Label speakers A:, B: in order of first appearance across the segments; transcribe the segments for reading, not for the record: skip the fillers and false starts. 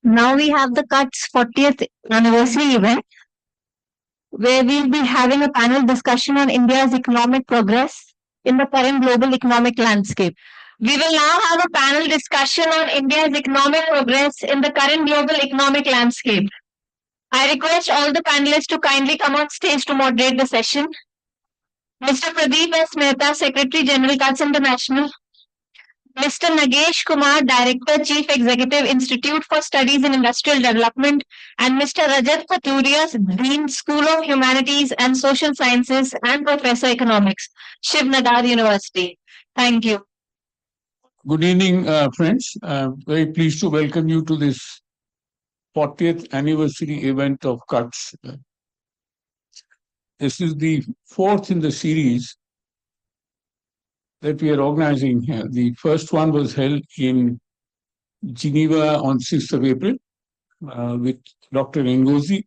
A: Now we have the CUT's 40th anniversary event, where we'll be having a panel discussion on India's economic progress in the current global economic landscape. We will now have a panel discussion on India's economic progress in the current global economic landscape. I request all the panelists to kindly come on stage to moderate the session. Mr. Pradeep S. Mehta, Secretary General CUTS International. Mr. Nagesh Kumar, Director, Chief Executive, Institute for Studies in Industrial Development, and Mr. Rajat Paturia, Dean, School of Humanities and Social Sciences and Professor Economics, Shiv Nadar University. Thank you.
B: Good evening, friends. I'm very pleased to welcome you to this 40th anniversary event of CUTS. This is the fourth in the series that we are organizing here. The first one was held in Geneva on 6th of April with Dr. Ngozi,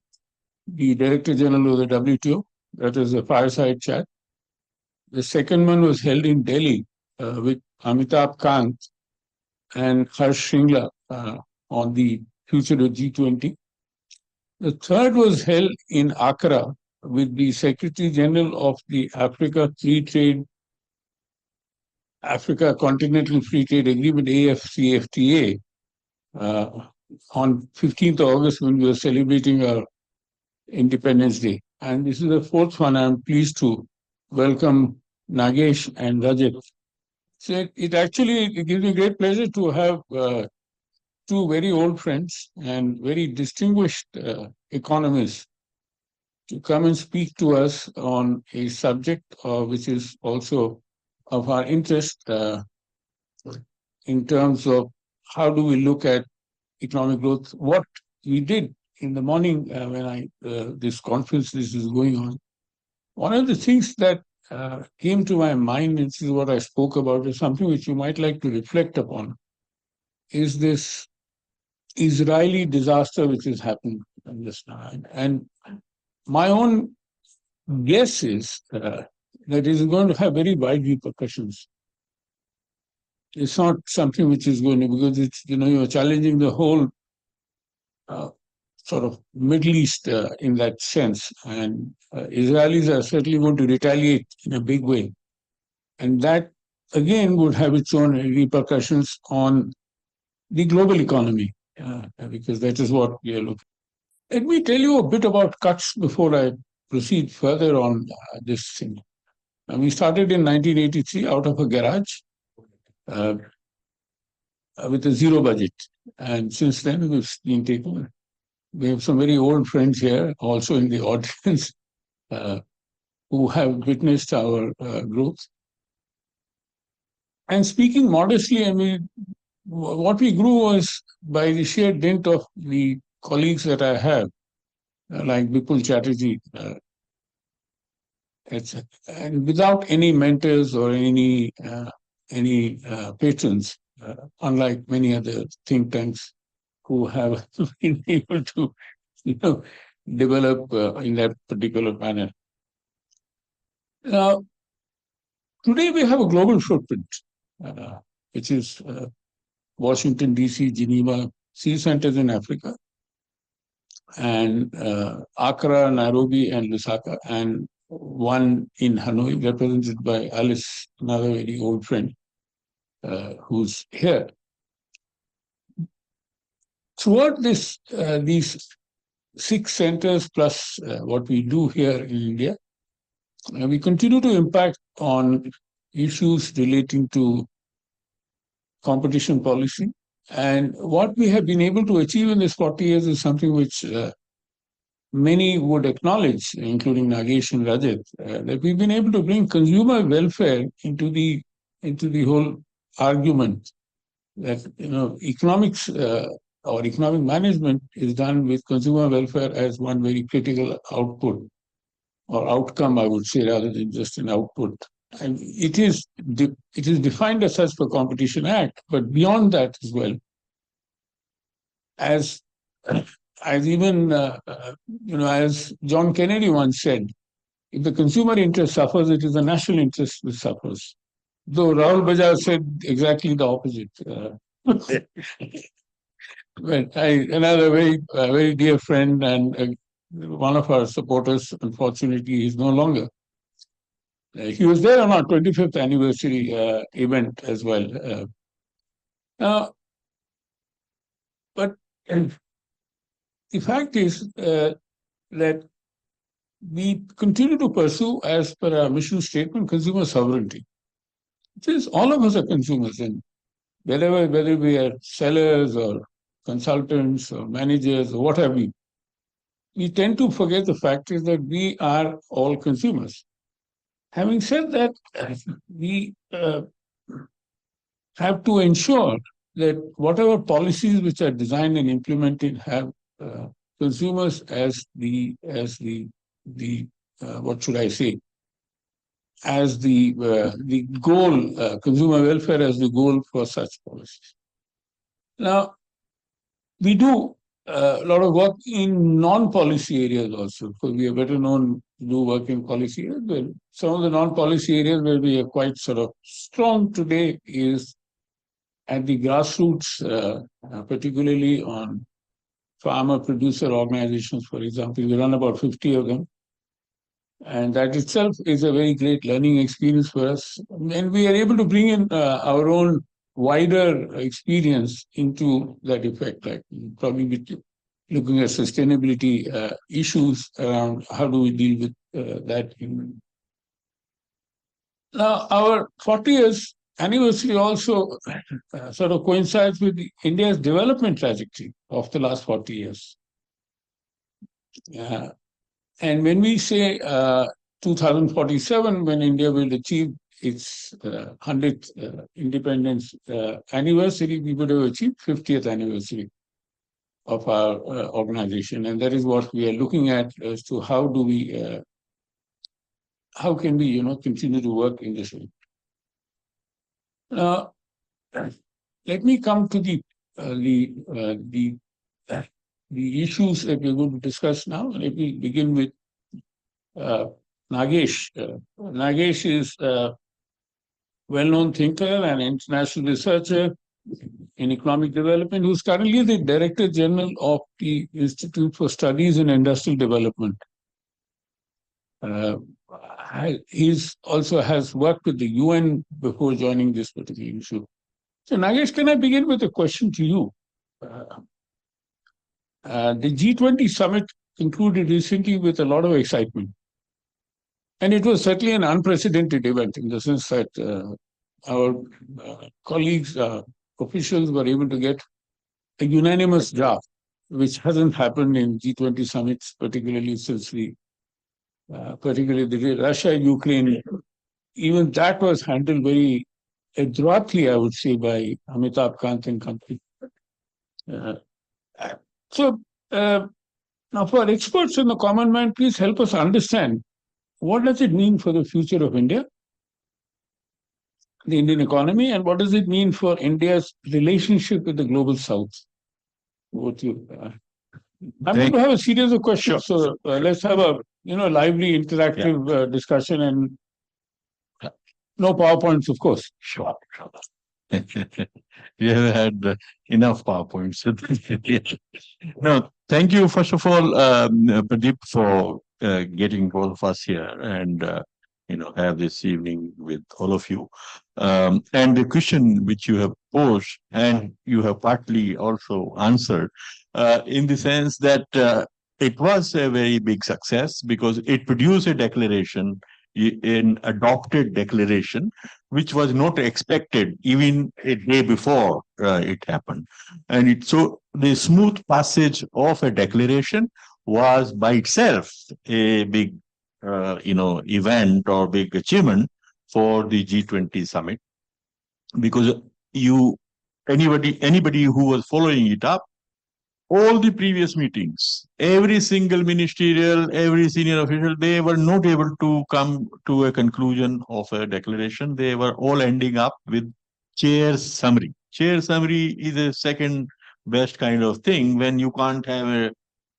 B: the Director General of the WTO. That is a fireside chat. The second one was held in Delhi with Amitabh Kant and Harsh Shringla on the future of G20. The third was held in Accra with the Secretary General of the Africa Continental Free Trade Agreement, AFCFTA, on 15th of August when we were celebrating our Independence Day. And this is the fourth one. I'm pleased to welcome Nagesh and Rajat. So it actually gives me great pleasure to have two very old friends and very distinguished economists to come and speak to us on a subject which is also of our interest in terms of how do we look at economic growth. What we did in the morning when this conference is going on, one of the things that came to my mind, and this is what I spoke about, is something which you might like to reflect upon, is this Israeli disaster which has happened just now. And my own guess is that it is going to have very wide repercussions. It's not something which is going to, because it's, you're challenging the whole sort of Middle East in that sense. And Israelis are certainly going to retaliate in a big way. And that, again, would have its own repercussions on the global economy, because that is what we are looking at. Let me tell you a bit about CUTS before I proceed further on this thing. We started in 1983 out of a garage with a zero budget. And since then, we've been taken. We have some very old friends here, also in the audience, who have witnessed our growth. And speaking modestly, I mean, what we grew was by the sheer dint of the colleagues that I have, like Bipul Chatterjee, and without any mentors or any patrons, unlike many other think tanks who have been able to, develop in that particular manner. Now, today we have a global footprint, which is Washington, D.C., Geneva, C centers in Africa, and Accra, Nairobi, and Lusaka, and one in Hanoi, represented by Alice, another very old friend who's here. Throughout these 6 centers plus what we do here in India, we continue to impact on issues relating to competition policy. And what we have been able to achieve in this 40 years is something which many would acknowledge, including Nagesh and Rajat, that we've been able to bring consumer welfare into the whole argument that economics or economic management is done with consumer welfare as one very critical output or outcome, I would say, rather than just an output. And it is defined as such for Competition Act, but beyond that as well, as even as John Kennedy once said, if the consumer interest suffers, it is the national interest which suffers. Though Rahul Bajaj said exactly the opposite. Well, another very dear friend and one of our supporters, unfortunately, is no longer. He was there on our 25th anniversary event as well. Now, but the fact is that we continue to pursue, as per our mission statement, consumer sovereignty. It is all of us are consumers, and whether we are sellers or consultants or managers or what have you, we tend to forget the fact is that we are all consumers. Having said that, we have to ensure that whatever policies which are designed and implemented have consumers as the what should I say, as the goal, consumer welfare as the goal for such policies. Now, we do a lot of work in non-policy areas also, because we are better known to do work in policy areas. Well, some of the non-policy areas where we are quite sort of strong today is at the grassroots, particularly on farmer producer organizations, for example. We run about 50 of them. And that itself is a very great learning experience for us. And we are able to bring in our own wider experience into that effect, like probably looking at sustainability issues around how do we deal with that. Now, our 40 years anniversary also sort of coincides with India's development trajectory of the last 40 years. And when we say 2047, when India will achieve its 100th independence anniversary, we would have achieved 50th anniversary of our organization. And that is what we are looking at as to how do we, how can we, continue to work in this way. Now, let me come to the issues that we're going to discuss now. Let me begin with Nagesh. Nagesh is a well-known thinker and international researcher in economic development, who's currently the Director General of the Institute for Studies in Industrial Development. He also has worked with the UN before joining this particular issue. So Nagesh, can I begin with a question to you? The G20 summit concluded recently with a lot of excitement. And it was certainly an unprecedented event in the sense that our colleagues, officials were able to get a unanimous draft, which hasn't happened in G20 summits, particularly since particularly the Russia-Ukraine. Even that was handled very adroitly, I would say, by Amitabh Kant and company. So now for experts in the common man, please help us understand what does it mean for the future of India, the Indian economy, and what does it mean for India's relationship with the global South? What you, I'm going to have a series of questions, so let's have a lively, interactive discussion, and no PowerPoints, of course.
C: Sure. We have had enough PowerPoints. No, thank you, first of all, Pradeep, for getting both of us here and have this evening with all of you. And the question which you have posed, and you have partly also answered, in the sense that it was a very big success because it produced a declaration, an adopted declaration, which was not expected even a day before it happened. And so the smooth passage of a declaration was by itself a big event or big achievement for the G20 summit, because anybody who was following it up, all the previous meetings, every single ministerial, every senior official, they were not able to come to a conclusion of a declaration. They were all ending up with chair's summary. Chair summary is a second best kind of thing when you can't have an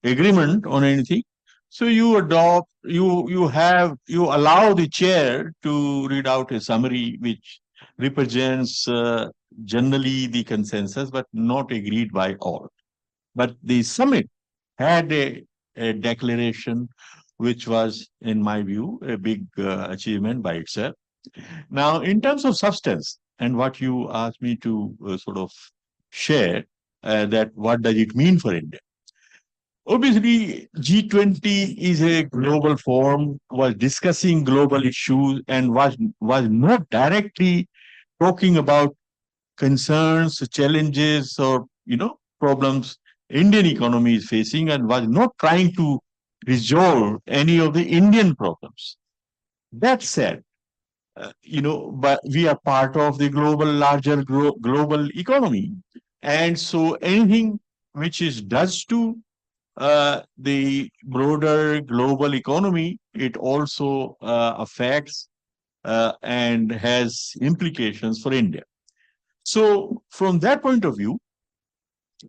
C: agreement on anything. So you allow the chair to read out a summary which represents generally the consensus, but not agreed by all. But the summit had a declaration which was, in my view, a big achievement by itself. Now, in terms of substance and what you asked me to sort of share, that what does it mean for India? Obviously, G20 is a global forum, was discussing global issues and was not directly talking about concerns, challenges, or problems Indian economy is facing, and was not trying to resolve any of the Indian problems. That said, but we are part of the larger global economy, and so anything which is does to the broader global economy, it also affects and has implications for India. So, from that point of view,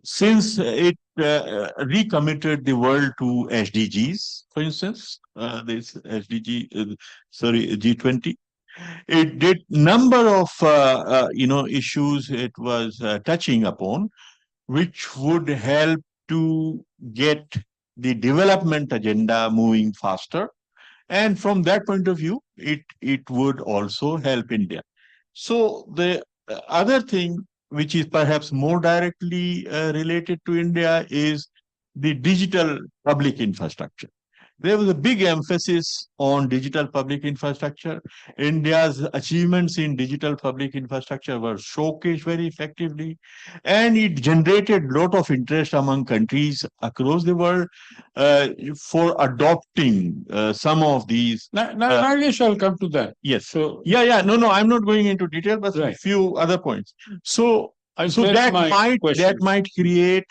C: since it recommitted the world to SDGs, for instance, this G20, it did number of issues it was touching upon, which would help to get the development agenda moving faster. And from that point of view, it would also help India. So the other thing, which is perhaps more directly related to India, is the digital public infrastructure. There was a big emphasis on digital public infrastructure. India's achievements in digital public infrastructure were showcased very effectively, and it generated a lot of interest among countries across the world for adopting some of these.
B: Nagesh, I'll come to that.
C: Yes.
B: So,
C: Yeah. No, I'm not going into detail, but a
B: Right.
C: few other points. So
B: so
C: that might
B: question.
C: create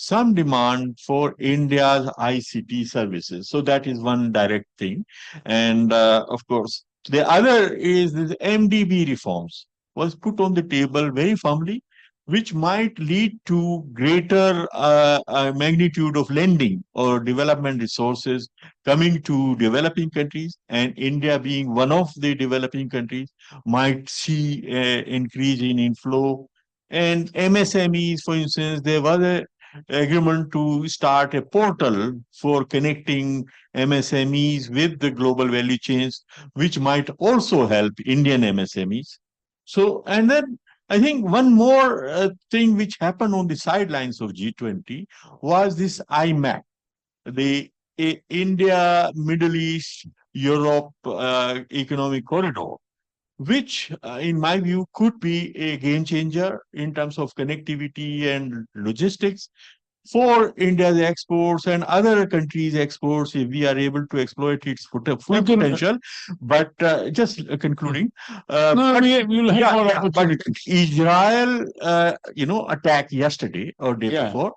C: some demand for India's ICT services. So that is one direct thing. And of course, the other is the MDB reforms was put on the table very firmly, which might lead to greater magnitude of lending or development resources coming to developing countries, and India being one of the developing countries might see an increase in inflow. And MSMEs, for instance, there was a agreement to start a portal for connecting MSMEs with the global value chains, which might also help Indian MSMEs. So, and then I think one more thing which happened on the sidelines of G20 was this IMAC, the India, Middle East, Europe economic corridor, which, in my view, could be a game changer in terms of connectivity and logistics for India's exports and other countries' exports, if we are able to exploit its full potential. But just concluding,
B: we'll have more opportunity.
C: But Israel, attack yesterday or day before,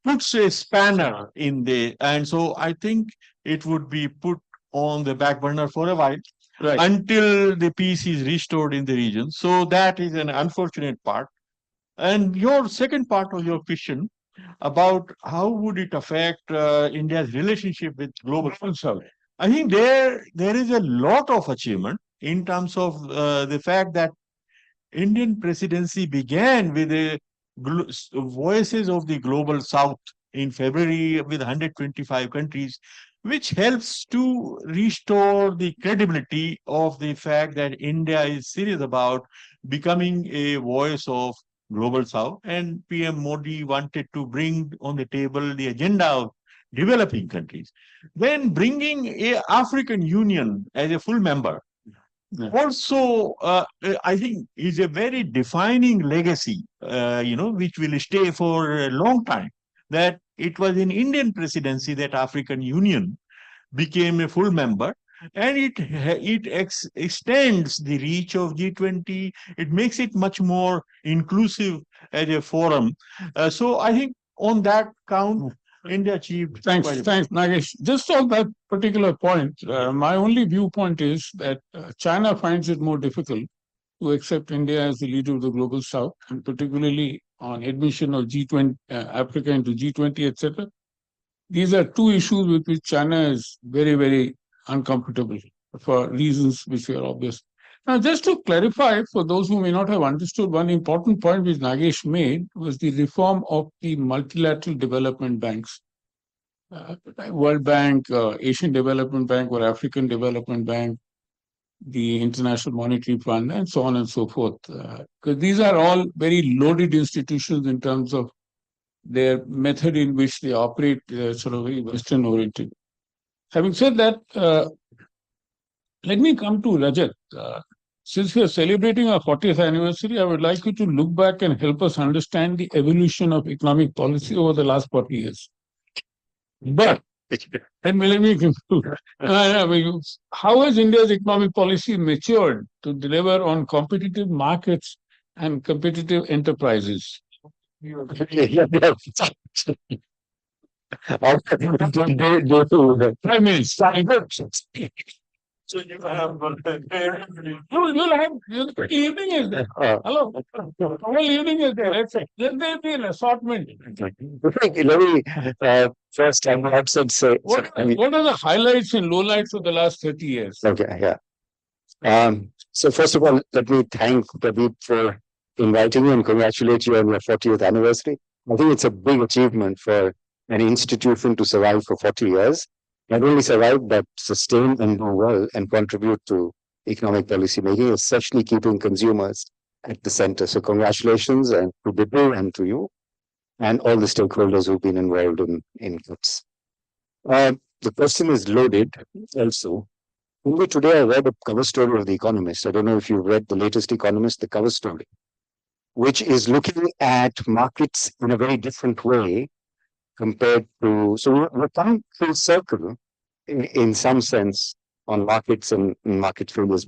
C: puts a spanner in the, and so I think it would be put on the back burner for a while. Right. Until the peace is restored in the region. So that is an unfortunate part. And your second part of your question about how would it affect India's relationship with global south. I think there is a lot of achievement in terms of the fact that Indian presidency began with the voices of the global south in February with 125 countries, which helps to restore the credibility of the fact that India is serious about becoming a voice of global south. And PM Modi wanted to bring on the table the agenda of developing countries. Then bringing a African Union as a full member also, I think, is a very defining legacy, which will stay for a long time. That it was in Indian presidency that African Union became a full member, and it extends the reach of G20. It makes it much more inclusive as a forum. So I think on that count, India achieved.
B: Thanks, Nagesh. Just on that particular point, my only viewpoint is that China finds it more difficult to accept India as the leader of the global south, and particularly on admission of G20, Africa into G20, etc. These are two issues with which China is very, very uncomfortable for reasons which are obvious. Now, just to clarify, for those who may not have understood, one important point which Nagesh made was the reform of the multilateral development banks. World Bank, Asian Development Bank or African Development Bank, the International Monetary Fund, and so on and so forth. Because these are all very loaded institutions in terms of their method in which they operate, sort of very Western oriented. Having said that, let me come to Rajat. Since we are celebrating our 40th anniversary, I would like you to look back and help us understand the evolution of economic policy over the last 40 years. But, and let me conclude. How has India's economic policy matured to deliver on competitive markets and competitive enterprises? Prime Minister. You'll have evening is there. Hello. Whole evening is there. Then there'll be an assortment.
D: Let me first time outset say.
B: What are the highlights and lowlights of the last 30 years?
D: Okay, yeah. So first of all, let me thank Pradeep for inviting me and congratulate you on your 40th anniversary. I think it's a big achievement for an institution to survive for 40 years. Not only survive, but sustain and do well and contribute to economic policy making, especially keeping consumers at the center. So congratulations and to Bipul and to you and all the stakeholders who've been involved in GIPS. The question is loaded also. Only today I read a cover story of The Economist. I don't know if you've read the latest Economist, the cover story, which is looking at markets in a very different way compared to, so we're coming full circle in some sense on markets and market failures.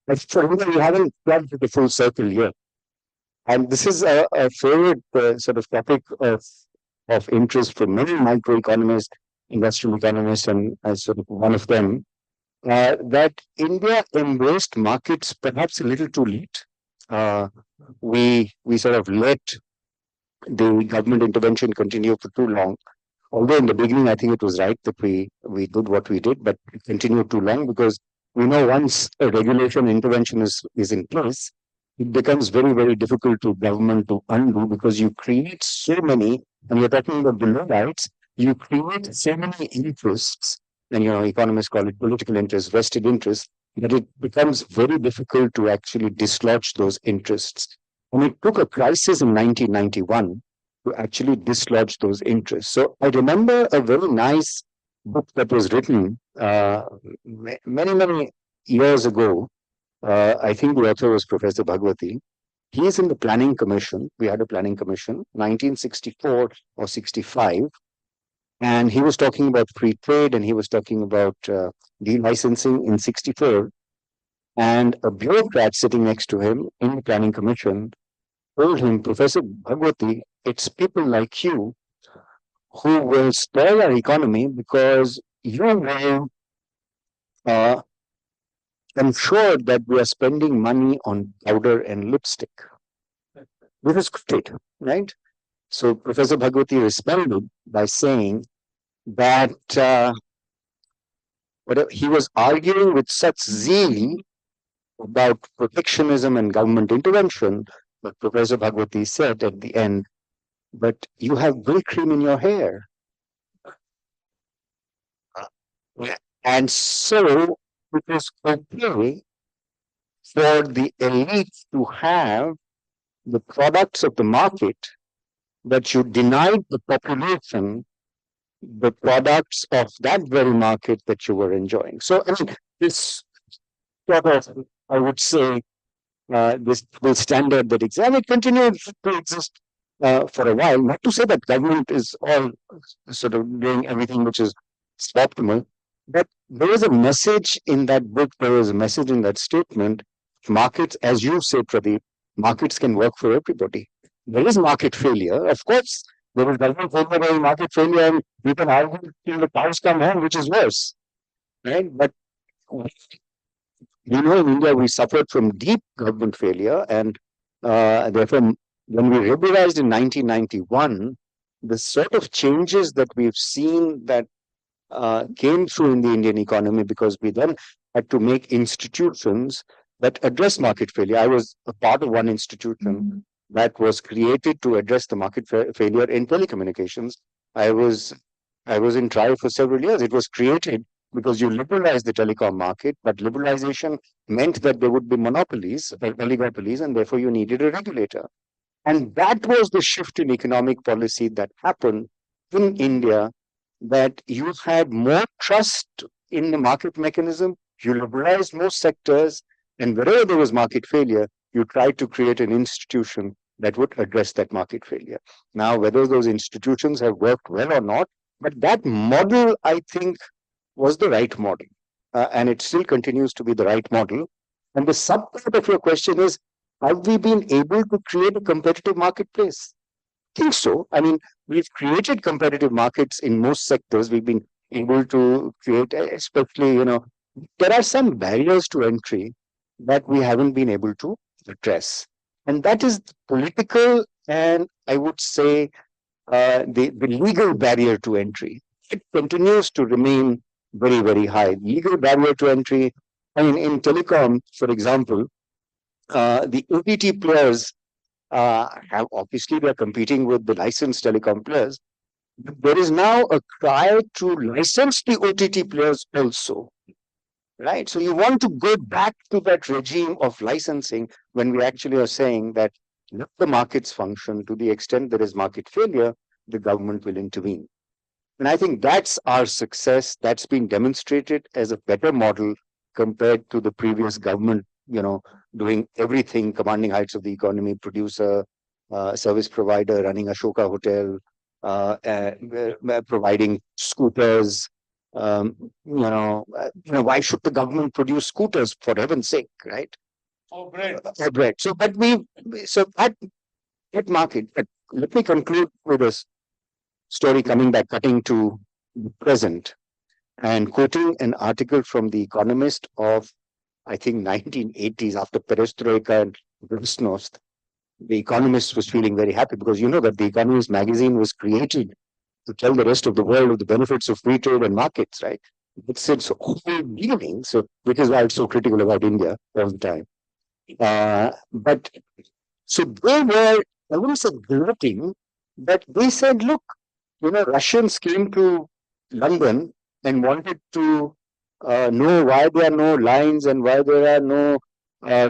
D: But for India, we haven't plugged the full circle yet. And this is a favorite sort of topic of interest for many microeconomists, industrial economists, and as sort of one of them, that India embraced markets perhaps a little too late. We sort of let the government intervention continue for too long. Although in the beginning, I think it was right that we did what we did, but it continued too long because we know once a regulation intervention is in place, it becomes very, very difficult to government to undo because you create so many, and you're talking about the lowlights, you create so many interests, and economists call it political interests, vested interests, that it becomes very difficult to actually dislodge those interests. And it took a crisis in 1991 to actually dislodge those interests. So I remember a very nice book that was written many, many years ago. I think the author was Professor Bhagwati. He is in the Planning Commission. We had a Planning Commission, 1964 or 65. And he was talking about free trade and he was talking about delicensing in 64. And a bureaucrat sitting next to him in the Planning Commission told him, Professor Bhagwati, it's people like you who will spoil our economy because you will ensure that we are spending money on powder and lipstick. This is great, right? So Professor Bhagwati responded by saying that he was arguing with such zeal about protectionism and government intervention, but Professor Bhagwati said at the end, but you have gray cream in your hair. And so it was okay for the elite to have the products of the market, but you denied the population the products of that very market that you were enjoying. So I mean, this sort of, I would say, this double standard that exists, and it continued to exist for a while. Not to say that government is all sort of doing everything which is optimal, but there is a message in that book, there is a message in that statement. Markets, as you say, Pradeep, markets can work for everybody. There is market failure. Of course, there is government failure, there is market failure, and you can argue till the cows come home, which is worse. Right? But in India, we suffered from deep government failure, and therefore, when we liberalized in 1991, the sort of changes that we've seen that came through in the Indian economy, because we then had to make institutions that address market failure. I was a part of one institution that was created to address the market failure in telecommunications. I was in TRAI for several years. It was created because you liberalized the telecom market, but liberalization meant that there would be monopolies, oligopolies, and therefore you needed a regulator. And that was the shift in economic policy that happened in India, that you had more trust in the market mechanism, you liberalized most sectors, and wherever there was market failure, you tried to create an institution that would address that market failure. Now, whether those institutions have worked well or not, but that model, I think, was the right model. And it still continues to be the right model. And the subpart of your question is, have we been able to create a competitive marketplace? I think so. I mean, we've created competitive markets in most sectors. We've been able to create, especially, there are some barriers to entry that we haven't been able to address. And that is political and I would say the legal barrier to entry. It continues to remain very, very high. Legal barrier to entry, I mean, in telecom, for example, the OTT players have obviously they're competing with the licensed telecom players. But there is now a cry to license the OTT players also, right? So you want to go back to that regime of licensing when we actually are saying that let the markets function. To the extent there is market failure, the government will intervene. And I think that's our success. That's been demonstrated as a better model compared to the previous government, doing everything, commanding heights of the economy, producer, service provider, running Ashoka Hotel, providing scooters. Why should the government produce scooters, for heaven's sake, right?
B: Oh, great.
D: Bread. So that market. But let me conclude with a story cutting to the present, and quoting an article from The Economist of, I think, 1980s, after Perestroika and Glasnost. The Economist was feeling very happy because that The Economist magazine was created to tell the rest of the world of the benefits of free trade and markets, right? It's its whole meaning, so which is why it's so critical about India all the time. But so they were, I wouldn't say gloating, but they said, look, Russians came to London and wanted to know why there are no lines and why there are no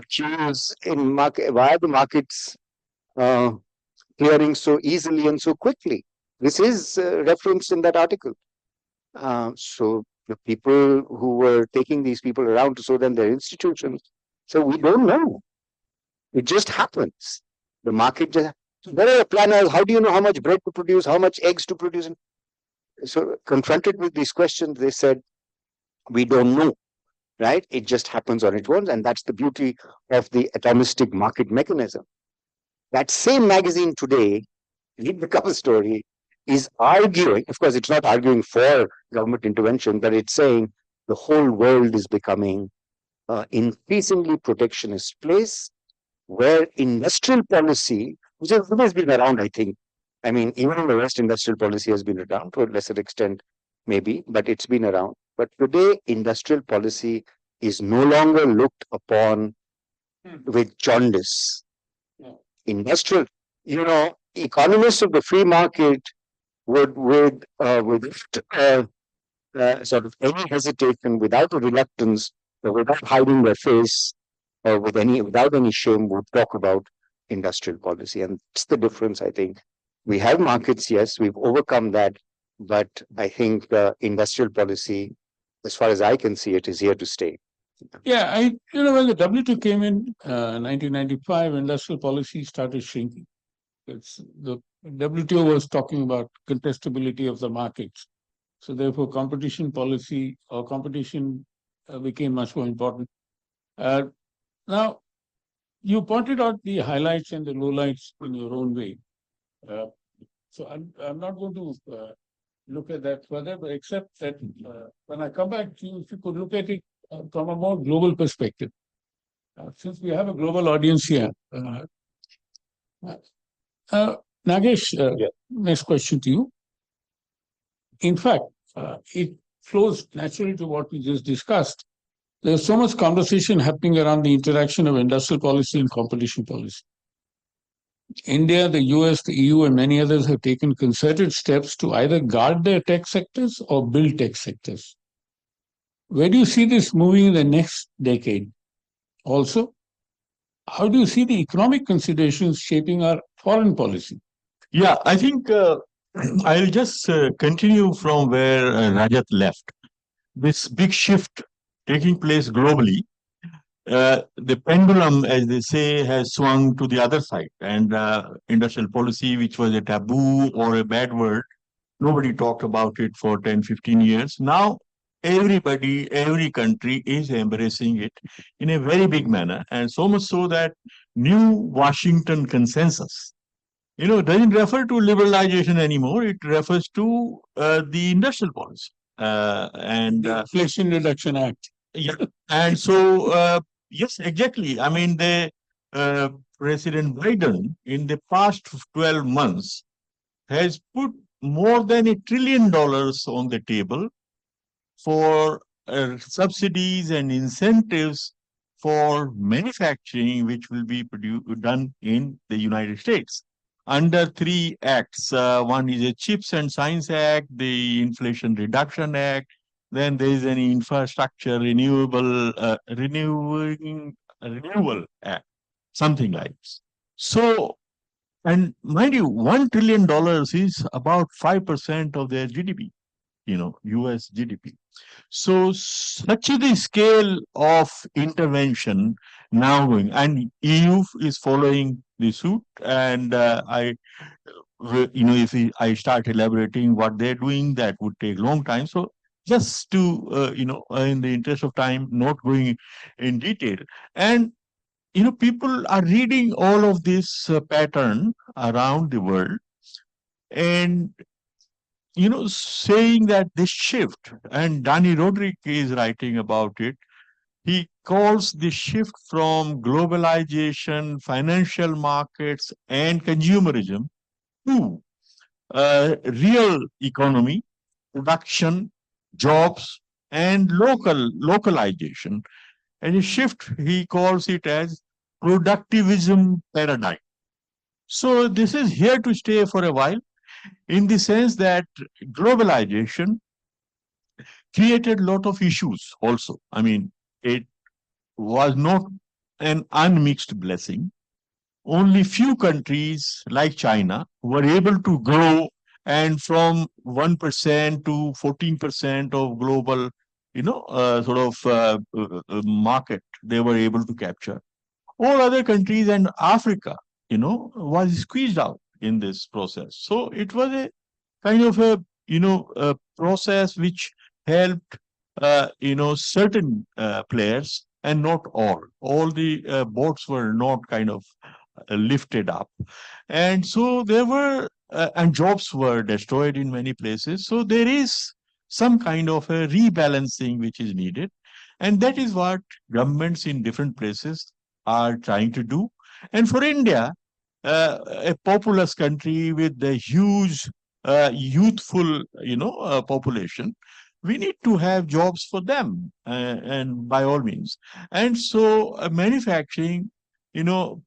D: queues in market, why are the markets clearing so easily and so quickly. This is referenced in that article. So the people who were taking these people around to show them their institutions, so we don't know. It just happens. The market just. There are planners. How do you know how much bread to produce, how much eggs to produce? So confronted with these questions, they said, we don't know, right? It just happens on its own. And that's the beauty of the atomistic market mechanism. That same magazine today, read the cover story, is arguing, of course, it's not arguing for government intervention, but it's saying the whole world is becoming increasingly protectionist place where industrial policy, which has always been around, I think. I mean, even in the West, industrial policy has been around to a lesser extent, maybe, but it's been around. But today, industrial policy is no longer looked upon with jaundice. Industrial, economists of the free market would sort of any hesitation, without a reluctance, or without hiding their face, or without any shame, would talk about industrial policy. And that's the difference, I think. We have markets, yes, we've overcome that, but I think industrial policy, as far as I can see it, is here to stay.
B: Yeah, when the WTO came in 1995, industrial policy started shrinking. The WTO was talking about contestability of the markets. So therefore, competition policy or competition became much more important. Now, you pointed out the highlights and the lowlights in your own way. So I'm not going to look at that further, but except that when I come back to you, if you could look at it from a more global perspective. Since we have a global audience here, Nagesh, next question to you. In fact, it flows naturally to what we just discussed, There's so much conversation happening around the interaction of industrial policy and competition policy. India, the US, the EU, and many others have taken concerted steps to either guard their tech sectors or build tech sectors. Where do you see this moving in the next decade? Also, how do you see the economic considerations shaping our foreign policy?
C: Yeah, I think I'll just continue from where Rajat left. This big shift taking place globally, the pendulum, as they say, has swung to the other side. And industrial policy, which was a taboo or a bad word, nobody talked about it for 10, 15 years. Now, everybody, every country is embracing it in a very big manner. And so much so that new Washington consensus, doesn't refer to liberalization anymore. It refers to the industrial policy.
B: The Inflation Reduction Act.
C: Yeah. And so, yes, exactly. I mean, President Biden in the past 12 months has put more than $1 trillion on the table for subsidies and incentives for manufacturing, which will be done in the United States under 3 acts. One is a Chips and Science Act, the Inflation Reduction Act, then there is an Infrastructure Renewal Act, something like this. So, and mind you, $1 trillion is about 5% of their GDP, US GDP. So such is the scale of intervention now going, and EU is following the suit. And if I start elaborating what they're doing, that would take a long time. So just to, in the interest of time, not going in detail. And, people are reading all of this pattern around the world and, saying that this shift, and Dani Rodrik is writing about it, he calls the shift from globalization, financial markets, and consumerism to real economy, production, jobs, and localization. And a shift, he calls it as productivism paradigm. So this is here to stay for a while, in the sense that globalization created a lot of issues also. I mean, it was not an unmixed blessing. Only few countries like China were able to grow, and from 1% to 14% of global, market, they were able to capture. All other countries and Africa, was squeezed out in this process. So it was a kind of a process which helped, certain players and not all. All the boats were not kind of lifted up. And so there were, and jobs were destroyed in many places. So there is some kind of a rebalancing which is needed. And that is what governments in different places are trying to do. And for India, a populous country with a huge youthful, population, we need to have jobs for them, and by all means. And so manufacturing,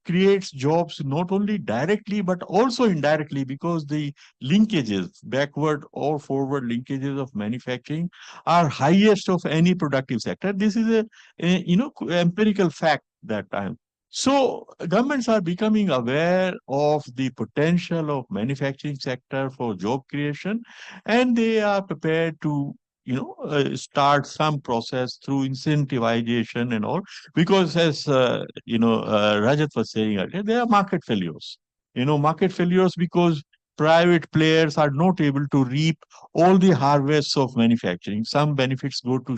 C: creates jobs not only directly, but also indirectly, because the linkages, backward or forward linkages of manufacturing are highest of any productive sector. This is empirical fact that time. So governments are becoming aware of the potential of manufacturing sector for job creation, and they are prepared to start some process through incentivization and all, because as Rajat was saying earlier, there are market failures. Market failures because private players are not able to reap all the harvests of manufacturing. Some benefits go to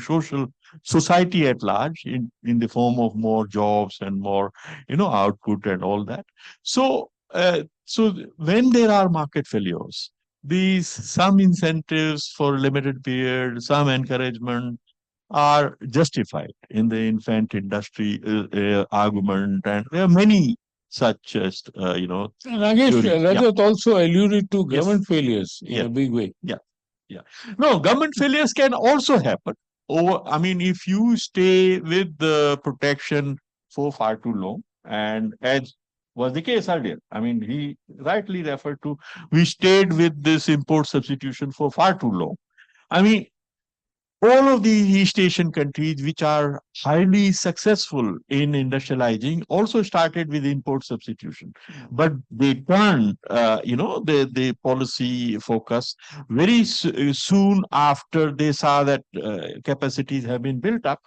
C: society at large in the form of more jobs and more, output and all that. So, when there are market failures, some incentives for a limited period, some encouragement are justified in the infant industry argument, and there are many such as
B: Nagesh, Rajat also alluded to government failures in a big way.
C: No, government failures can also happen. if you stay with the protection for far too long, and as was the case earlier, he rightly referred to, we stayed with this import substitution for far too long. I mean, all of these East Asian countries, which are highly successful in industrializing, also started with import substitution. But they turned, the policy focus very soon after they saw that capacities have been built up,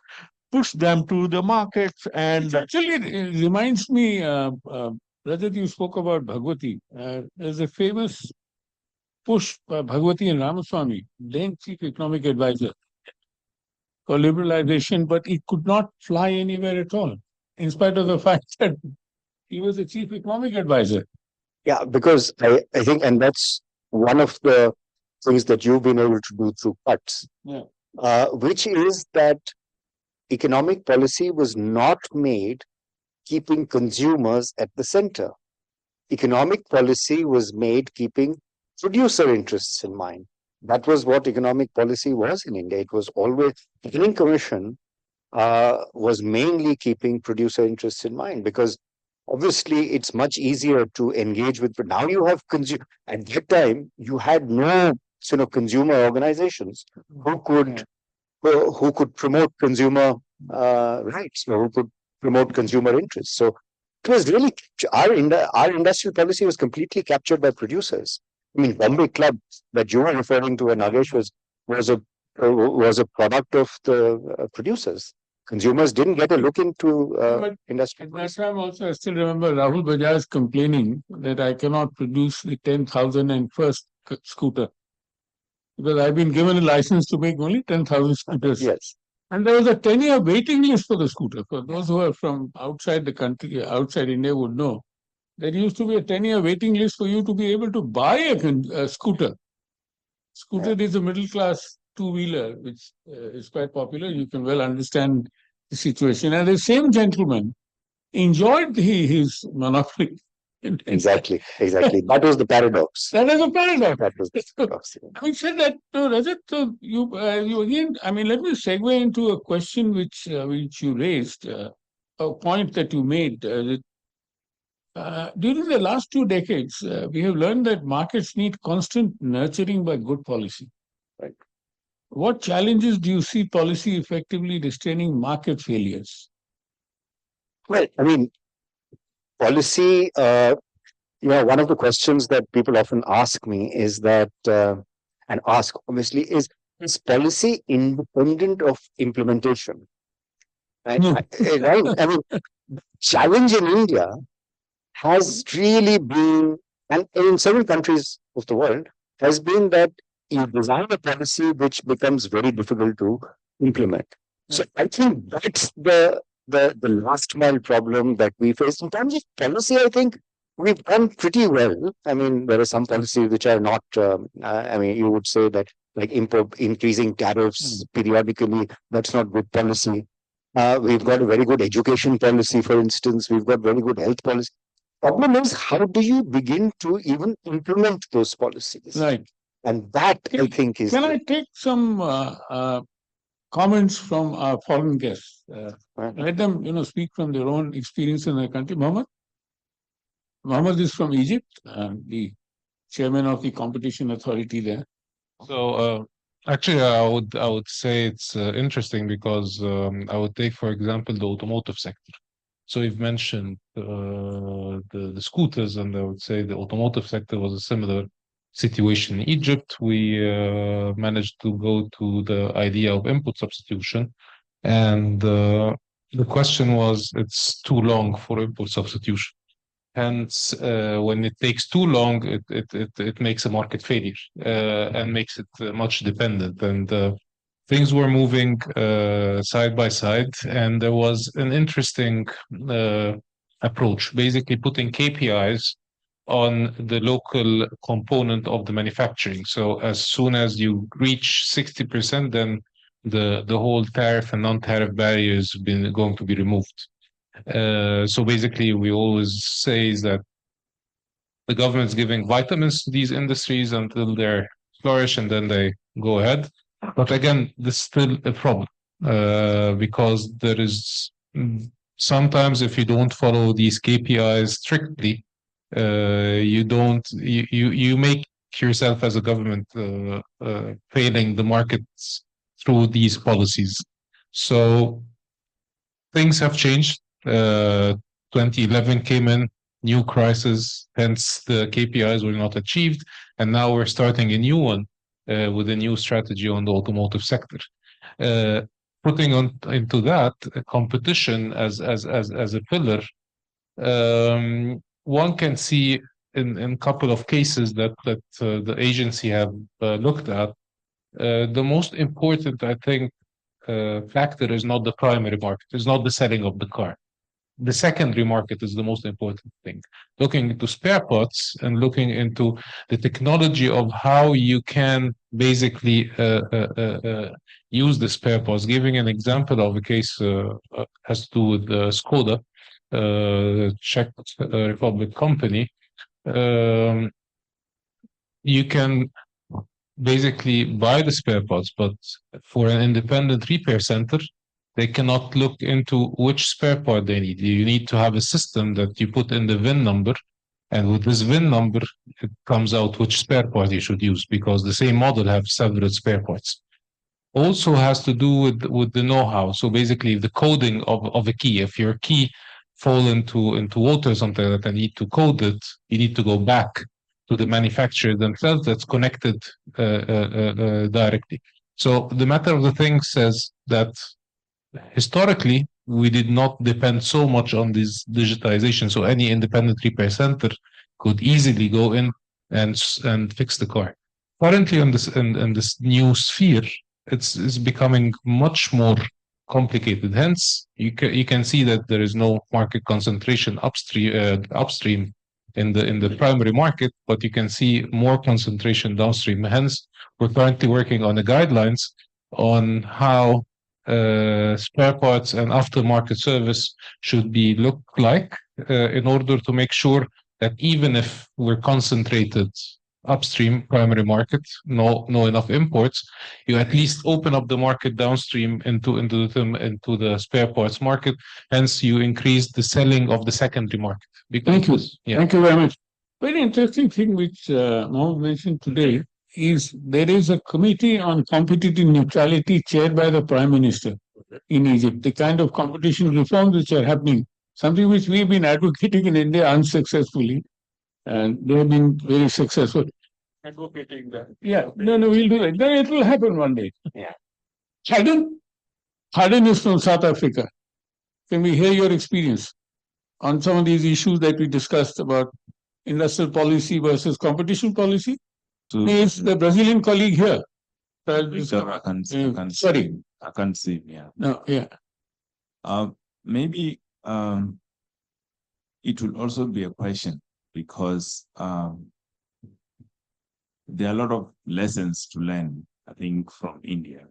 C: push them to the markets. And
B: Actually, it reminds me, Rajat, you spoke about Bhagwati. There's a famous push by Bhagwati and Ramaswamy, then chief economic advisor, for liberalization, but he could not fly anywhere at all, in spite of the fact that he was the chief economic advisor.
D: Yeah, because I think, and that's one of the things that you've been able to do through cuts,
B: Yeah.
D: Which is that economic policy was not made keeping consumers at the center. Economic policy was made keeping producer interests in mind. That was what economic policy was in India. It was always, the Planning Commission was mainly keeping producer interests in mind, because obviously it's much easier to engage with, but now you have at that time you had no consumer organizations who could promote consumer rights, who could promote consumer interests. So it was really, our industrial policy was completely captured by producers. Bombay Club that you were referring to, and Nagesh, was a product of the producers. Consumers didn't get a look into industry.
B: At that time also, I still remember Rahul Bajaj complaining that I cannot produce the 10,001st scooter, because I've been given a license to make only 10,000 scooters.
D: Yes.
B: And there was a 10-year waiting list for the scooter. For those who are from outside the country, outside India would know, there used to be a 10-year waiting list for you to be able to buy a scooter. Scooter is a middle-class two-wheeler, which is quite popular. You can well understand the situation. And the same gentleman enjoyed his monopoly.
D: Exactly. That was the paradox.
B: That is a paradox.
D: That was the paradox.
B: Having said that, Rajat, you again, let me segue into a question which you raised, a point that you made. During the last 2 decades, we have learned that markets need constant nurturing by good policy.
D: Right.
B: What challenges do you see policy effectively restraining market failures?
D: Well, policy, one of the questions that people often ask me is that, and ask obviously, is policy independent of implementation? Right?
B: No.
D: Right? Challenge in India has really been, and in several countries of the world, has been that you design a policy which becomes very difficult to implement. So I think that's the last mile problem that we face. In terms of policy, I think we've done pretty well. There are some policies which are not, you would say that, like increasing tariffs periodically, that's not good policy. We've got a very good education policy, for instance. We've got very good health policy. Problem is, how do you begin to even implement those policies?
B: Right.
D: And that, I think, is...
B: Can I take some comments from our foreign guests? Let them, speak from their own experience in their country. Mohammed is from Egypt, the chairman of the competition authority there.
E: So actually, I would say it's interesting because I would take, for example, the automotive sector. So you've mentioned the scooters, and I would say the automotive sector was a similar situation in Egypt. We managed to go to the idea of input substitution, and the question was, it's too long for input substitution. Hence, when it takes too long, it makes a market failure and makes it much dependent. And things were moving side by side, and there was an interesting approach, basically putting KPIs on the local component of the manufacturing. So as soon as you reach 60%, then the whole tariff and non-tariff barriers going to be removed. So basically, we always say is that the government's giving vitamins to these industries until they flourish, and then they go ahead. But again, this is still a problem. because there is sometimes if you don't follow these KPIs strictly, you make yourself as a government failing the markets through these policies. So things have changed. 2011 came in, new crisis, hence the KPIs were not achieved, and now we're starting a new one with a new strategy on the automotive sector. Putting on into that competition as a pillar, one can see in couple of cases that the agency have looked at. The most important, I think, factor is not the primary market, is not the selling of the car. The secondary market is the most important thing. Looking into spare parts and looking into the technology of how you can basically use the spare parts. Giving an example of a case has to do with Skoda, Czech Republic company. You can basically buy the spare parts, but for an independent repair center, they cannot look into which spare part they need. You need to have a system that you put in the VIN number, and with this VIN number, it comes out which spare part you should use, because the same model has several spare parts. Also has to do with the know-how. So basically the coding of a key. If your key fall into water or something like that and need to code it, you need to go back to the manufacturer themselves that's connected directly. So the matter of the thing says that historically, we did not depend so much on this digitization. So any independent repair center could easily go in and fix the car. Currently, in this new sphere, it's becoming much more complicated. Hence, you can see that there is no market concentration upstream in the primary market, but you can see more concentration downstream. Hence, we're currently working on the guidelines on how spare parts and aftermarket service should be looked like in order to make sure that even if we're concentrated upstream primary market, no enough imports, you at least open up the market downstream into the spare parts market. Hence, you increase the selling of the secondary market.
B: Thank you.
E: Yeah.
B: Thank you very much. Very interesting thing which Mohammed mentioned today is there is a committee on competitive neutrality chaired by the Prime Minister in Egypt. The kind of competition reforms which are happening, something which we've been advocating in India unsuccessfully, and they have been very successful. Advocating that. Yeah, no, we'll do it. Then it will happen one day.
D: Yeah.
B: Harden is from South Africa. Can we hear your experience on some of these issues that we discussed about industrial policy versus competition policy? He is the Brazilian colleague here.
F: I can
B: Sorry.
F: I can't see. Yeah.
B: No, yeah.
F: Maybe it will also be a question because there are a lot of lessons to learn, I think, from India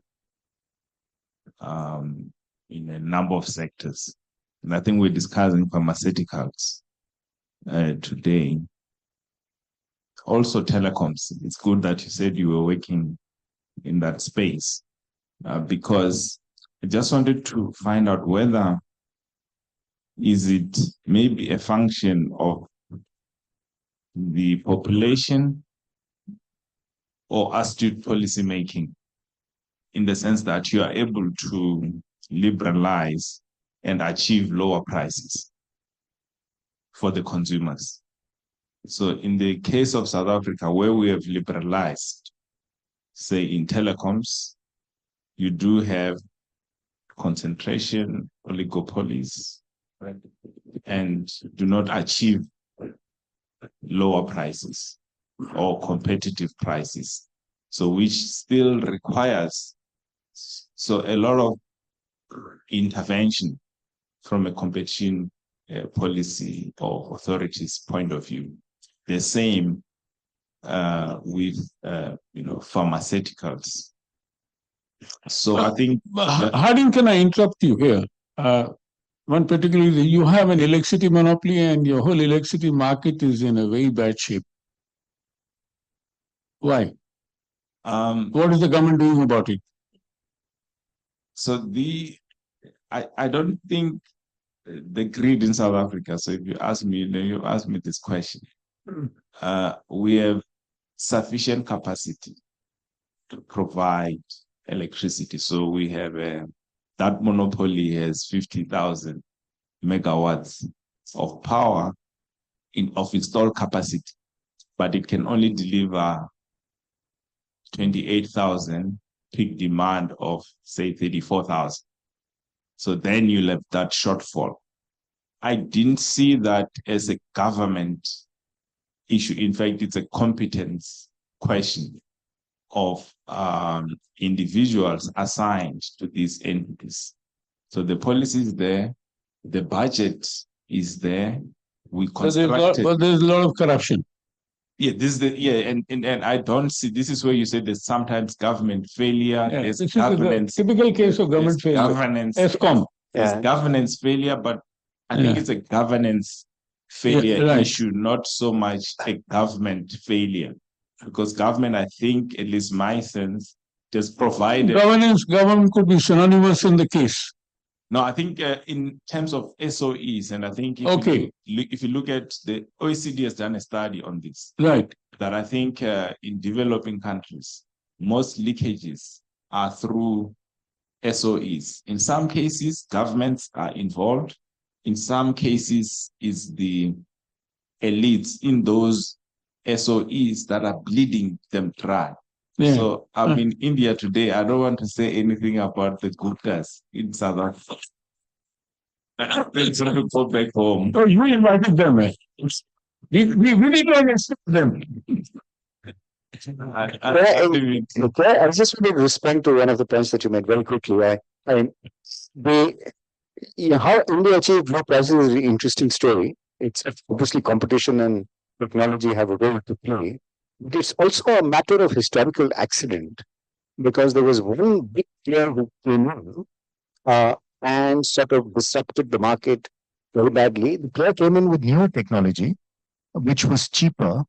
F: in a number of sectors. And I think we're discussing pharmaceuticals today. Also telecoms. It's good that you said you were working in that space because I just wanted to find out whether is it maybe a function of the population or astute policy making, in the sense that you are able to liberalize and achieve lower prices for the consumers. So in the case of South Africa, where we have liberalized, say in telecoms, you do have concentration, oligopolies, right, and do not achieve lower prices or competitive prices. So which still requires a lot of intervention from a competition policy or authorities point of view. The same with pharmaceuticals. So I think
B: Harding, can I interrupt you here? One particularly, you have an electricity monopoly and your whole electricity market is in a very bad shape. Why? What is the government doing about it?
F: So I don't think the grid in South Africa. So if you ask me, then you ask me this question. We have sufficient capacity to provide electricity. So we have that monopoly has 50,000 megawatts of power of installed capacity, but it can only deliver 28,000 peak demand of say 34,000. So then you'll have that shortfall. I didn't see that as a government issue. In fact, it's a competence question of individuals assigned to these entities. So the policy is there, the budget is there. We
B: But
F: constructed.
B: there's a lot of corruption.
F: Yeah, this is and I don't see. This is where you said there's sometimes government failure.
B: Yeah,
F: There's
B: this is the
F: governance.
B: typical case of government
F: there's
B: failure.
F: governance.
B: ESCOM.
F: There's
D: Yeah.
F: governance failure, but I think
B: Yeah.
F: it's a governance failure
B: Yeah, right.
F: issue, not so much a government failure. Because government, I think, at least my sense, just provided.
B: Government could be synonymous in the case.
F: No, I think in terms of SOEs, and I think if you look at the OECD has done a study on this,
B: Right.
F: that I think in developing countries, most leakages are through SOEs. In some cases, governments are involved. In some cases, is the elites in those SOEs that are bleeding them dry.
B: Yeah.
F: So I'm in India today. I don't want to say anything about the Guptas in South Africa. Let's go back home.
B: Oh, you invited them, eh? We need to understand them.
D: I just want to respond to one of the points that you made very quickly. How India achieved low prices is an interesting story. It's obviously competition and technology have a role to play. But it's also a matter of historical accident because there was one big player who came in and sort of disrupted the market very badly. The player came in with newer technology, which was cheaper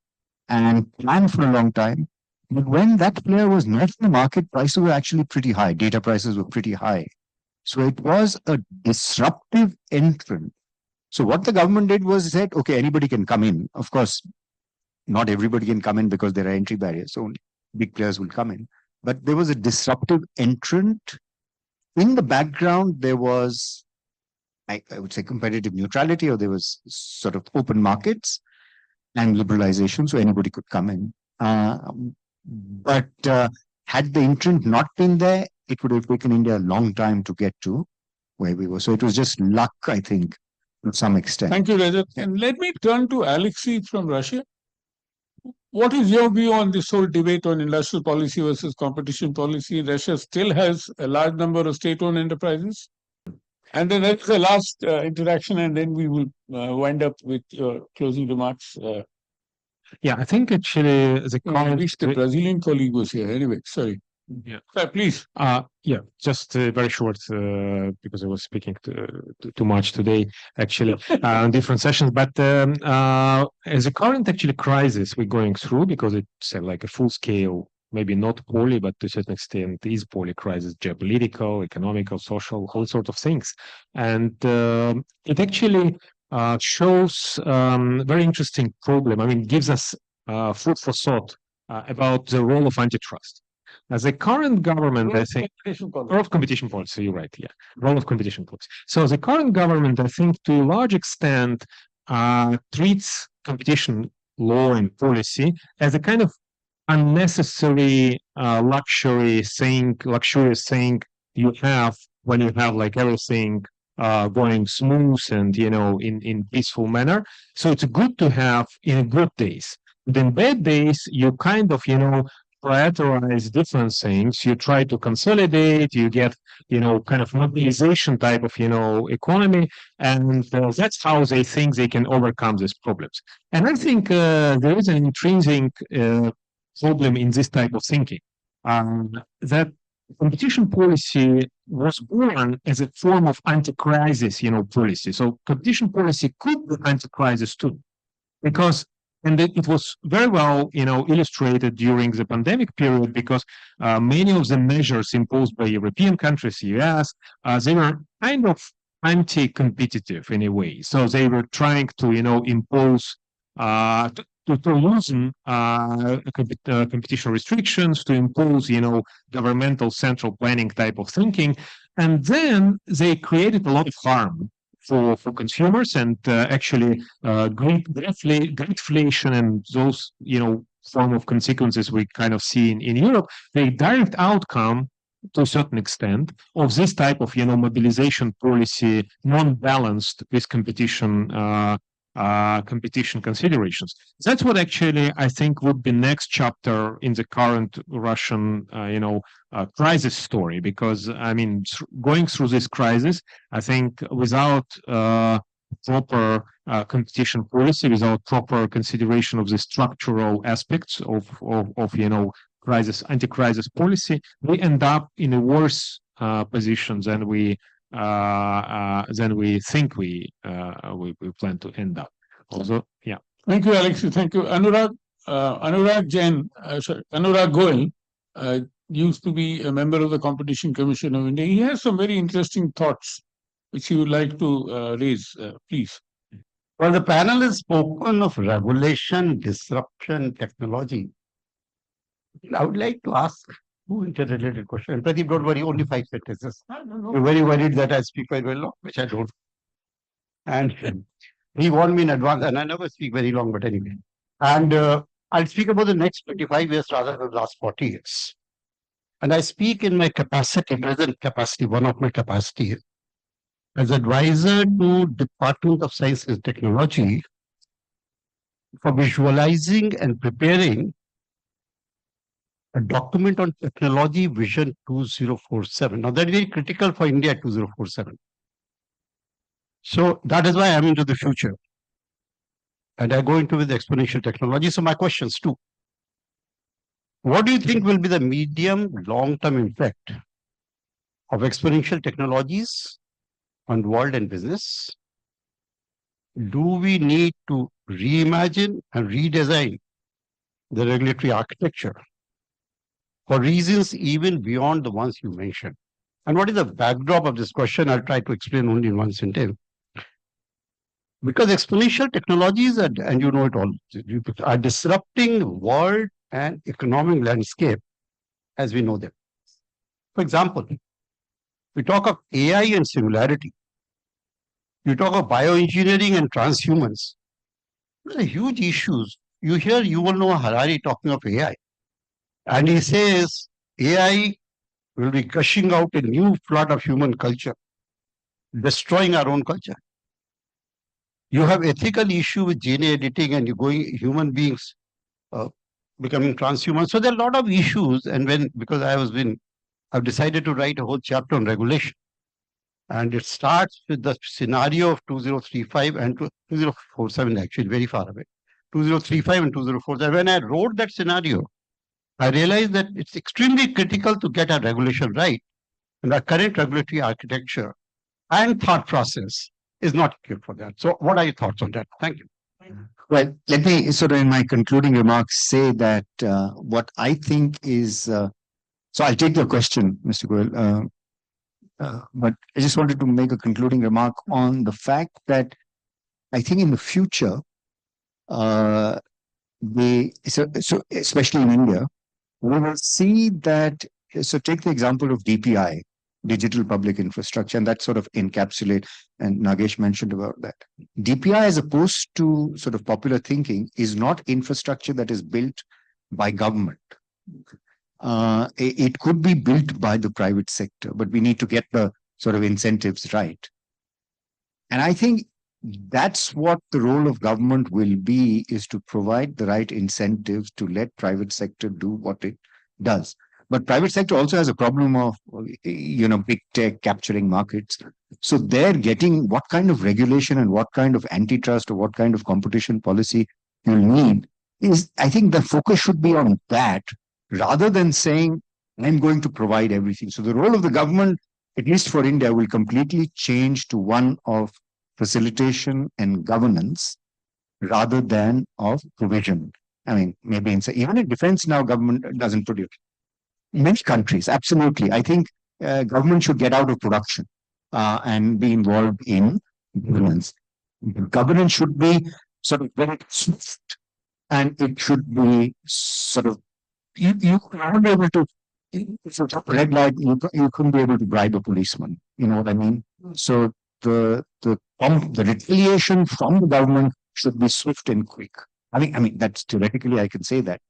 D: and planned for a long time. But when that player was not in the market, prices were actually pretty high. Data prices were pretty high. So it was a disruptive entrant. So what the government did was said, okay, anybody can come in. Of course, not everybody can come in because there are entry barriers. So only big players will come in. But there was a disruptive entrant. In the background, there was, I would say, competitive neutrality, or there was sort of open markets and liberalization, so anybody could come in. But had the entrant not been there, it would have taken India a long time to get to where we were. So it was just luck, I think, to some extent.
B: Thank you, Rajat. And let me turn to Alexei from Russia. What is your view on this whole debate on industrial policy versus competition policy? Russia still has a large number of state-owned enterprises. And then that's the last interaction, and then we will wind up with your closing remarks.
G: Yeah, I think actually the
B: I wish the Brazilian colleague was here. Anyway, sorry.
G: Yeah.
B: Please.
G: Yeah, just very short because I was speaking too much today, actually, on different sessions. But as a current actually crisis we're going through, because it's like a full scale, maybe not poly, but to a certain extent is poly crisis, geopolitical, economical, social, all sorts of things. And it actually shows very interesting problem. I mean, gives us food for thought about the role of antitrust. As a current government, I think, role of competition policy, you're right, yeah, role of competition policy. So the current government, I think, to a large extent, treats competition law and policy as a kind of unnecessary luxurious thing you have when you have like everything going smooth and, you know, in peaceful manner. So it's good to have in good days. But in bad days, you kind of, you know, prioritize different things. You try to consolidate, you get, you know, kind of mobilization type of, you know, economy. And that's how they think they can overcome these problems. And I think there is an intrinsic problem in this type of thinking. That competition policy was born as a form of anti-crisis, you know, policy. So competition policy could be anti-crisis too, because And it was very well, illustrated during the pandemic period because many of the measures imposed by European countries, US, they were kind of anti-competitive in a way. So they were trying to, impose to loosen competition restrictions, to impose, governmental central planning type of thinking, and then they created a lot of harm for consumers and actually greedflation and those form of consequences we kind of see in Europe. The direct outcome to a certain extent of this type of mobilization policy non-balanced with competition considerations. That's what actually I think would be next chapter in the current Russian crisis story, because I mean going through this crisis, I think without proper competition policy, without proper consideration of the structural aspects of anti-crisis policy, we end up in a worse position than we think we plan to end up. Also, yeah.
B: Thank you, Alex. Thank you, Anurag. Anurag Goel used to be a member of the Competition Commission of India. He has some very interesting thoughts which he would like to raise. Please.
H: Well, the panel has spoken of regulation, disruption, technology. I would like to ask two interrelated questions. Pradeep, don't worry, only 5 sentences. You're very worried that I speak very long, which I don't. And he warned me in advance, and I never speak very long, but anyway. And I'll speak about the next 25 years rather than the last 40 years. And I speak in my capacity, present capacity, one of my capacities, as advisor to Department of Science and Technology for visualizing and preparing a document on technology vision 2047. Now that is very critical for India 2047. So that is why I'm into the future. And I go into with exponential technology. So my questions too. What do you think will be the medium long-term impact of exponential technologies on world and business? Do we need to reimagine and redesign the regulatory architecture for reasons even beyond the ones you mentioned? And what is the backdrop of this question? I'll try to explain only in one sentence. Because exponential technologies, and you know it all, are disrupting world and economic landscape as we know them. For example, we talk of AI and singularity. You talk of bioengineering and transhumans. These are huge issues. You hear Yuval Noah Harari talking of AI. And he says AI will be gushing out a new flood of human culture, destroying our own culture. You have ethical issue with gene editing and human beings becoming transhuman. So there are a lot of issues. And because I've decided to write a whole chapter on regulation. And it starts with the scenario of 2035 and 2047, actually, very far away. 2035 and 2047. When I wrote that scenario, I realized that it's extremely critical to get our regulation right. And our current regulatory architecture and thought process is not equipped for that. So what are your thoughts on that? Thank you.
I: Well, let me sort of in my concluding remarks say that what I think is, so I'll take your question, Mr. Goel, but I just wanted to make a concluding remark on the fact that I think in the future, so especially in India, we will see that, so take the example of DPI, Digital Public Infrastructure, and that sort of encapsulate, and Nagesh mentioned about that. DPI, as opposed to sort of popular thinking, is not infrastructure that is built by government. It could be built by the private sector, but we need to get the sort of incentives right. And I think that's what the role of government will be, is to provide the right incentives to let private sector do what it does. But private sector also has a problem of, big tech capturing markets. So they're getting what kind of regulation and what kind of antitrust or what kind of competition policy you'll need is, I think the focus should be on that rather than saying, I'm going to provide everything. So the role of the government, at least for India, will completely change to one of facilitation and governance rather than of provision. I mean, maybe even in defense now, government doesn't produce. Many countries, absolutely. I think government should get out of production and be involved in governance. Governance should be sort of very swift, and it should be sort of you can't be able to. If it's a red light, you couldn't be able to bribe a policeman. You know what I mean? So the retaliation from the government should be swift and quick. I mean that's theoretically I can say that,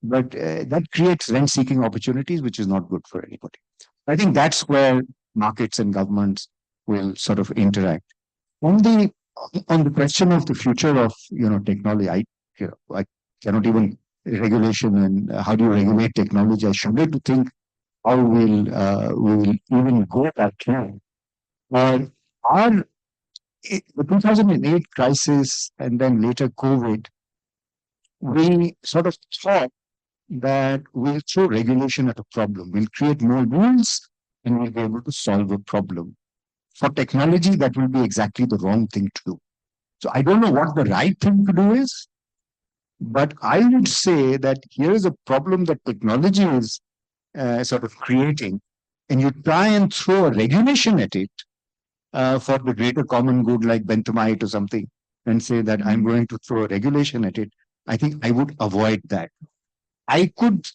I: but that creates rent-seeking opportunities, which is not good for anybody. I think that's where markets and governments will sort of interact. On the question of the future of technology, I cannot even regulation and how do you regulate technology. I struggle to think how we will even go that far. The 2008 crisis and then later COVID, we sort of thought that we'll throw regulation at a problem. We'll create more rules and we'll be able to solve a problem. For technology, that will be exactly the wrong thing to do. So I don't know what the right thing to do is, but I would say that here is a problem that technology is sort of creating, and you try and throw a regulation at it for the greater common good, like Benthamite or something, and say that I'm going to throw a regulation at it. I think I would avoid that. I could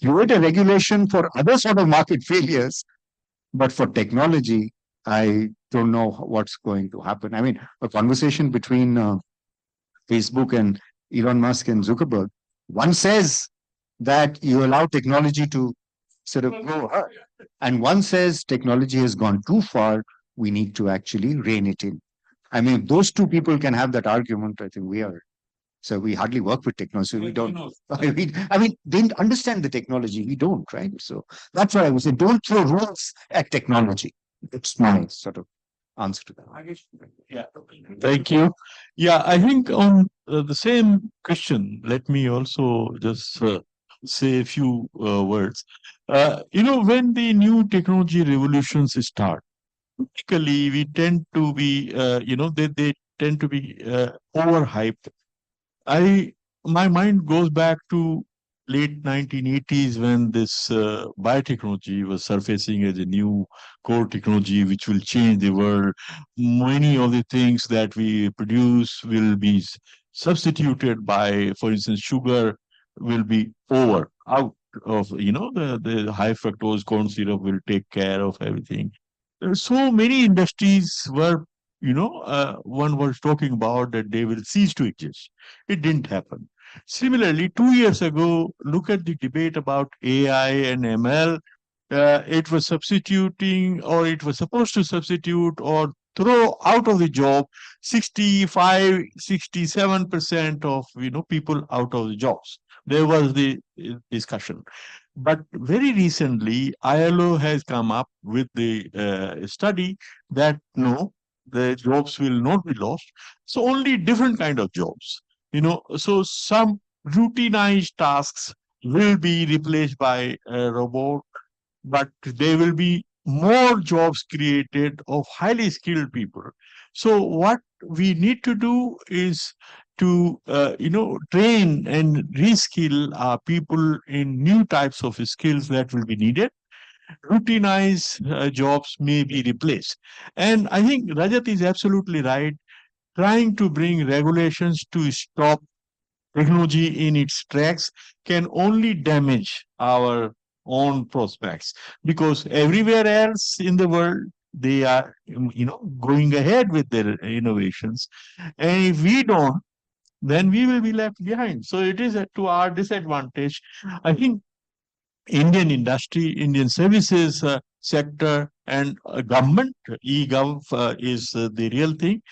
I: create a regulation for other sort of market failures, but for technology, I don't know what's going to happen. I mean, a conversation between Facebook and Elon Musk and Zuckerberg, one says that you allow technology to sort of go up, and one says technology has gone too far, we need to actually rein it in. I mean, those two people can have that argument. I think so we hardly work with technology. So we don't. I mean, they didn't understand the technology. We don't, right? So that's what I would say. Don't throw rules at technology. It's my sort of answer to that.
C: Yeah. Thank you. Yeah, I think on the same question, let me also just say a few words. When the new technology revolutions start, typically we tend to be, they tend to be overhyped. My mind goes back to late 1980s when this biotechnology was surfacing as a new core technology which will change the world. Many of the things that we produce will be substituted by, for instance, sugar will be out of, the high fructose corn syrup will take care of everything. So many industries were, one was talking about that they will cease to exist. It didn't happen. Similarly, 2 years ago, look at the debate about AI and ML. It was substituting, or it was supposed to substitute or throw out of the job 65, 67% of people out of the jobs. There was the discussion. But very recently, ILO has come up with the study that no, the jobs will not be lost. So only different kind of jobs. So some routinized tasks will be replaced by a robot, but there will be more jobs created of highly skilled people. So what we need to do is to train and reskill our people in new types of skills that will be needed. Routinized jobs may be replaced. And I think Rajat is absolutely right. Trying to bring regulations to stop technology in its tracks can only damage our own prospects, because everywhere else in the world they are going ahead with their innovations, and if we don't, then we will be left behind. So it is to our disadvantage. I think Indian industry, Indian services sector, and government, e-gov is the real thing.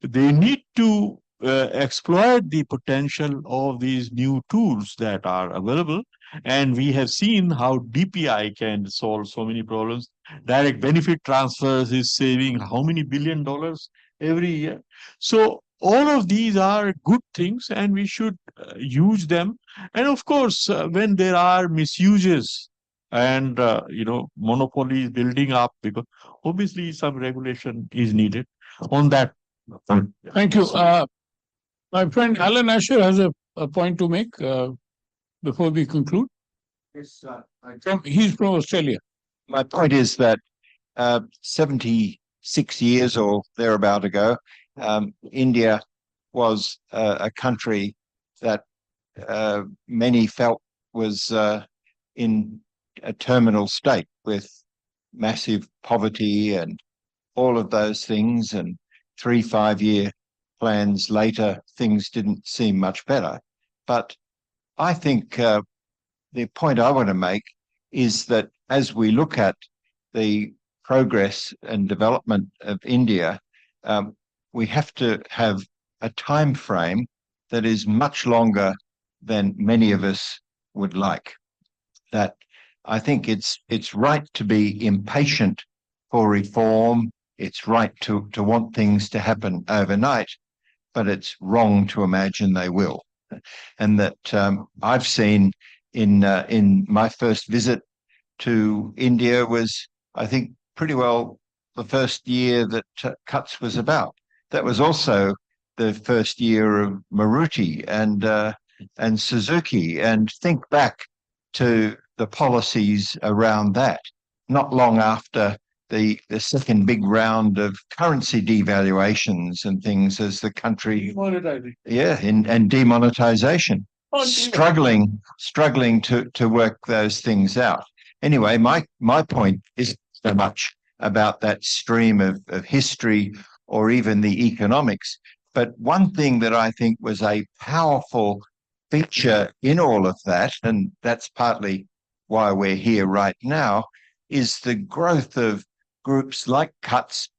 C: They need to exploit the potential of these new tools that are available. And we have seen how DPI can solve so many problems. Direct benefit transfers is saving how many $1 billion every year. So all of these are good things and we should use them. And of course, when there are misuses and monopolies building up, because obviously some regulation is needed on that.
B: Thank you. My friend Alan Asher has a point to make before we conclude.
C: Yes,
B: He's from Australia.
C: my point is that 76 years or thereabout ago, India was a country that many felt was in a terminal state with massive poverty and all of those things. And 3 5 year plans later, things didn't seem much better. But I think the point I want to make is that as we look at the progress and development of India, we have to have a time frame that is much longer than many of us would like. That I think it's right to be impatient for reform. It's right to want things to happen overnight, but it's wrong to imagine they will. And that I've seen in my first visit to India was, I think, pretty well the first year that Cuts was about. That was also the first year of Maruti and Suzuki. And think back to the policies around that. Not long after the second big round of currency devaluations and things as the country, and demonetization, struggling to work those things out. Anyway, my point isn't so much about that stream of history or even the economics, but one thing that I think was a powerful feature in all of that, and that's partly why we're here right now, is the growth of groups like Cuts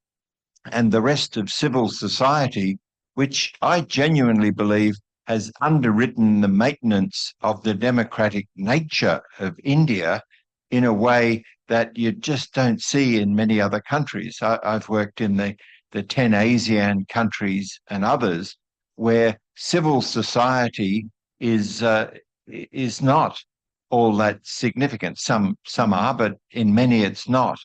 C: and the rest of civil society, which I genuinely believe has underwritten the maintenance of the democratic nature of India in a way that you just don't see in many other countries. I've worked in the 10 ASEAN countries and others where civil society is not all that significant. Some are, but in many it's not.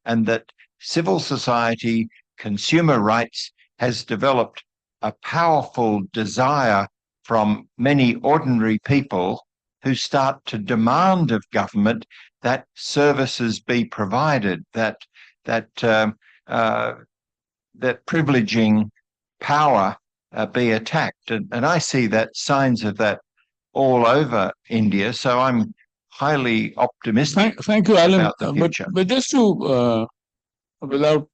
C: And that civil society, consumer rights has developed a powerful desire from many ordinary people who start to demand of government that services be provided, that privileging power be attacked. And I see that signs of that all over India. So I'm highly optimistic.
B: Thank you, Alan.
C: About the future.
B: But just to, without,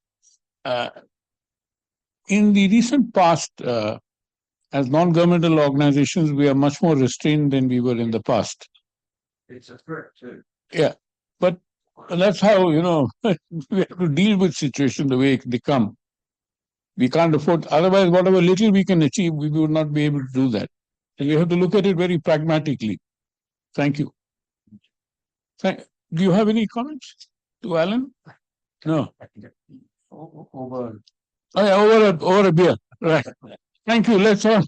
B: in the recent past, as non-governmental organizations, we are much more restrained than we were in the past.
C: It's a threat too.
B: Yeah, but that's how, we have to deal with situations the way they come. We can't afford, otherwise, whatever little we can achieve, we would not be able to do that. And we have to look at it very pragmatically. Thank you. Do you have any comments to Alan? No. Over a beer. Right. Thank you. Let's all.